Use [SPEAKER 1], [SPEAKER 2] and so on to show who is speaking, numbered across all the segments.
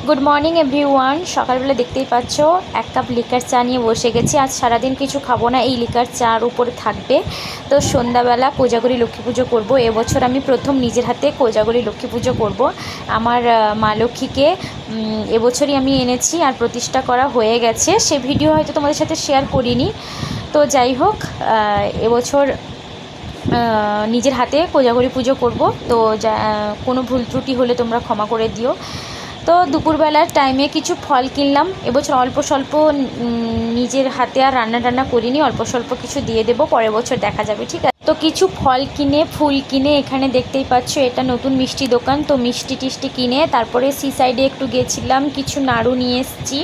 [SPEAKER 1] Good morning everyone. सकाल बेला देखते पाচ্ছ एक कप लिकार चा निये बसे गेছি। आज सारा दिन किछु खाबो ना, এই লিকার চার উপরে থাকবে। তো সন্ধ্যাবেলা কোজাগরি লক্ষ্মী পুজো করব। এবছর আমি প্রথম নিজের হাতে কোজাগরি লক্ষ্মী পুজো করব। আমার মা লক্ষ্মীকে এবছরই আমি এনেছি আর প্রতিষ্ঠা করা হয়ে গেছে। সে ভিডিও হয়তো তোমাদের সাথে শেয়ার করিনি। তো যাই হোক, এবছর নিজের হাতে কোজাগরি পুজো করব। তো কোনো ভুল ত্রুটি হলে তোমরা ক্ষমা করে দিও। तो दुपुरबेलार टाइमे किछु फल किनलाम। এবছর অল্প স্বল্প নিজের হাতে আর রান্না টান্না করিনি, অল্প স্বল্প কিছু দিয়ে দেবো, পরের বছর দেখা যাবে, ঠিক আছে। তো কিছু ফল কিনে ফুল কিনে এখানে দেখতেই পাচ্ছ এটা নতুন মিষ্টি দোকান। তো মিষ্টি টিষ্টি কিনে তারপরে সি সাইডে একটু গেছিলাম, কিছু নাড়ু নিয়ে এসেছি।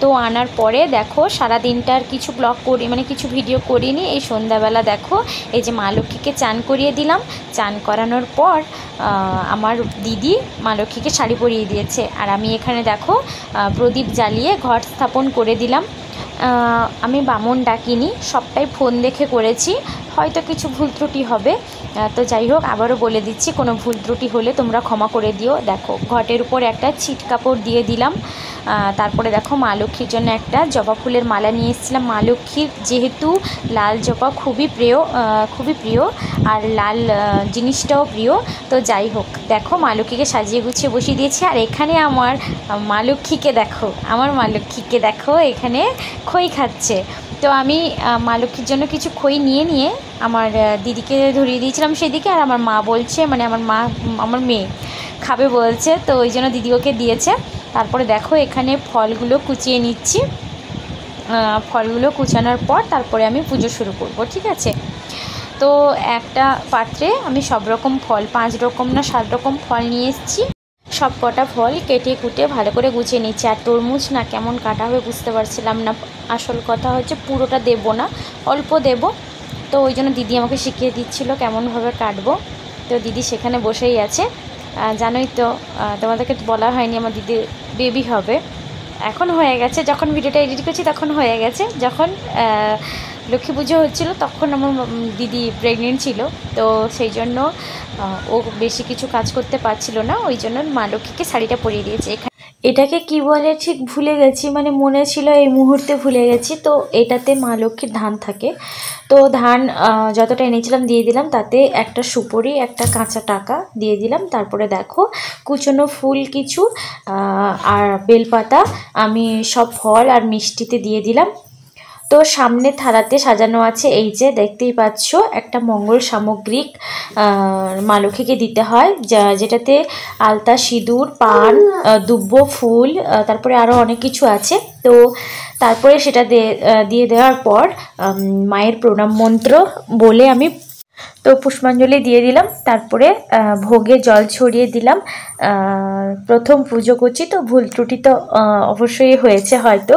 [SPEAKER 1] তো আনার পরে দেখো সারা দিনটার কিছু ব্লগ করি, মানে কিছু ভিডিও করিনি। এই সন্ধ্যাবেলা দেখো এই যে মা লক্ষ্মীকে চান করিয়ে দিলাম। চান করানোর পর আমার দিদি মা লক্ষ্মীকে শাড়ি পরিয়ে দিয়েছে, আর আমি এখানে দেখো প্রদীপ জ্বালিয়ে ঘট স্থাপন করে দিলাম। আমি বামন ডাকিনি, সবটাই ফোন দেখে করেছি, হয়তো কিছু ভুল ত্রুটি হবে। তো যাই হোক, আবারও বলে দিচ্ছি কোনো ভুল ত্রুটি হলে তোমরা ক্ষমা করে দিও। দেখো ঘটের উপর একটা ছিট কাপড় দিয়ে দিলাম। তারপরে দেখো মা লক্ষ্মীর জন্য একটা জবা ফুলের মালা নিয়ে এসেছিলাম। মা লক্ষ্মীর যেহেতু লাল জবা খুবই প্রিয় আর লাল জিনিসটাও প্রিয়। তো যাই হোক, দেখো মা লক্ষ্মীকে সাজিয়ে গুছিয়ে বসিয়ে দিয়েছি। আর এখানে আমার মা লক্ষ্মীকে দেখো এখানে খই খাচ্ছে। তো আমি মা লক্ষ্মীর জন্য কিছু খই নিয়ে আমার দিদিকে ধরিয়ে দিয়েছিলাম সেদিকে। আর আমার মা বলছে, মানে আমার মেয়ে খাবে বলছে, তো ওই জন্য দিদি ওকে দিয়েছে। তারপরে দেখো এখানে ফলগুলো কুচিয়ে নিচ্ছি। ফলগুলো কুচানোর পর তারপরে আমি পুজো শুরু করব, ঠিক আছে। তো একটা পাত্রে আমি সব রকম ফল, 5 রকম না 7 রকম ফল নিয়ে এসেছি। সব কটা ফল কেটে কুটে ভালো করে গুছিয়ে নিচ্ছি। আর তরমুজ না কেমন কাটা হবে বুঝতে পারছিলাম না। আসল কথা হচ্ছে পুরোটা দেব না, অল্প দেব। তো ওই জন্য দিদি আমাকে শিখিয়ে দিচ্ছিল কেমনভাবে কাটবো। তো দিদি সেখানে বসেই আছে। জানোই তো, তোমাদেরকে বলা হয়নি আমার দিদির বেবি হবে, এখন হয়ে গেছে। যখন ভিডিওটা এডিট করছি তখন হয়ে গেছে। যখন লক্ষ্মী পুজো হচ্ছিলো তখন আমার দিদি প্রেগনেন্ট ছিল। তো সেই জন্য ও বেশি কিছু কাজ করতে পারছিল না, ওই জন্য মা লক্ষ্মীকে শাড়িটা পরিয়ে দিয়েছে। এটাকে কি বলে ঠিক ভুলে গেছি, মানে মনে ছিল এই মুহূর্তে ভুলে গেছি। তো এটাতে মা লক্ষ্মীর ধান থাকে। তো ধান যতটা এনেছিলাম দিয়ে দিলাম, তাতে একটা সুপুরি, একটা কাঁচা টাকা দিয়ে দিলাম। তারপরে দেখো কুচনো ফুল কিছু আর বেলপাতা আমি সব ফল আর মিষ্টিতে দিয়ে দিলাম। তো সামনে থালাতে সাজানো আছে, এই যে দেখতেই পাচ্ছ একটা মঙ্গল সামগ্রিক মা লক্ষ্মীকে দিতে হয়, যেটাতে আলতা, সিঁদুর, পান, দুব্ব ফুল, তারপরে আরও অনেক কিছু আছে। তো তারপরে সেটা দিয়ে দেওয়ার পর মায়ের প্রণাম মন্ত্র বলে আমি তো পুষ্পাঞ্জলি দিয়ে দিলাম। তারপরে ভোগে জল ছড়িয়ে দিলাম। প্রথম পুজো করছি, তো ভুল ত্রুটি তো অবশ্যই হয়েছে, হয়তো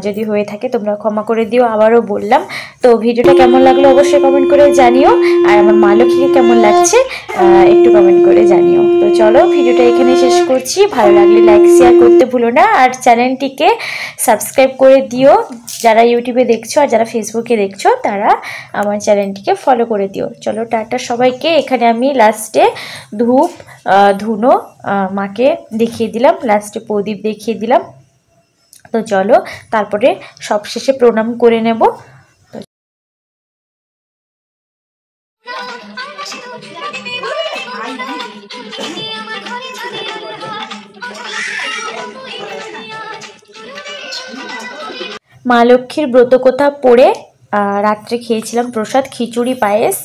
[SPEAKER 1] যদি হয়ে থাকে তোমরা ক্ষমা করে দিও, আবারও বললাম। তো ভিডিওটা কেমন লাগলো অবশ্যই কমেন্ট করে জানিও, আর আমার মা লক্ষ্মীকে কেমন লাগছে একটু কমেন্ট করে জানিও। তো চলো ভিডিওটা এখানে শেষ করছি। ভালো লাগলে লাইক শেয়ার করতে ভুলো না, আর চ্যানেলটিকে সাবস্ক্রাইব করে দিও যারা ইউটিউবে দেখছো, আর যারা ফেসবুকে দেখছো তারা আমার চ্যানেলটিকে ফলো করে দিও। চলো টাটা সবাইকে। এখানে আমি লাস্টে ধূপ ধুনো মাকে দেখিয়ে দিলাম, লাস্টে প্রদীপ দেখিয়ে দিলাম। তো চলো তারপরে সবশেষে প্রণাম করে নেব। মা লক্ষ্মীর ব্রতকথা পড়ে রাত্রে খেয়েছিলাম প্রসাদ, খিচুড়ি পায়েস।